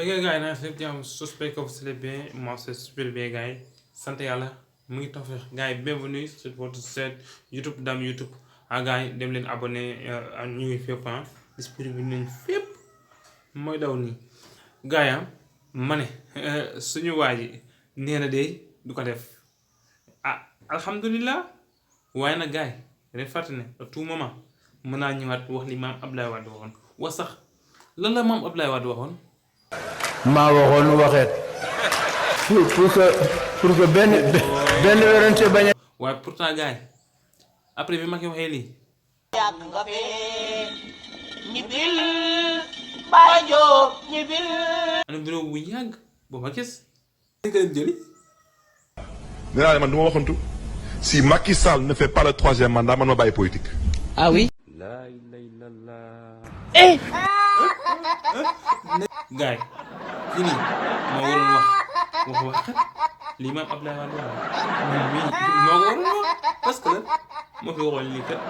bëgg gars yi naa lépp jàmm j'espère que vous allez bien moi c'est super bien gars yi sant yàlla mu ngi tawfeex gars yi bienvenue sur votre chaîne YouTube Dame YouTube gars yi dem leen abonné ñu ngi fépp disponible nañ fépp mooy daw nii gars yi ma ne suñu waa ji nee na de du ko def alhamdulilah waaye nag gars yi ren fàtte ne à tout moment mën naa ñëwaat wax li maam Abdoulaye Wade waxoon wax sax lan la maam Abdoulaye Wade waxoon. maa waxoon waxeet pour que benn werante bañ a. waaye pourtant gars yi après bi Macky waxee lii. yàgg nga fee ñibbil Badio ñibbil. ana bureau bu yàgg boo ma gis. dégg nga leen jëli. nee naa ne man du ma waxantu si Macky Sall ne fait pas le 3e mandat man ma bàyyi politique. ah oui. laa ilaaha illallaah. gars yi fii nii moo waroon wax waxat lii maam Abdoulaye Wade wax moo ko waroon wax parce que moo fi waxoon lii kat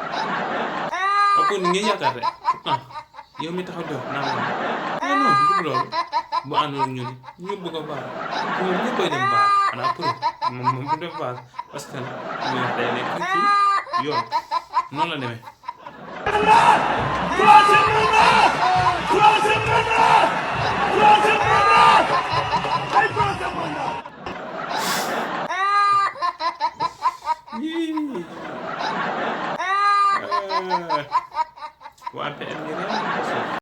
waaw kon ni ngeen yaakaar rek pourtant yow mi taxaw di wax naa la non du loolu bu àndoon ak ñun ñu bëgg a baax ñun ñëpp koy dem baax xanaa pour moom bu dem baax parce que ñu wax day nekk ci yoon noonu la demee.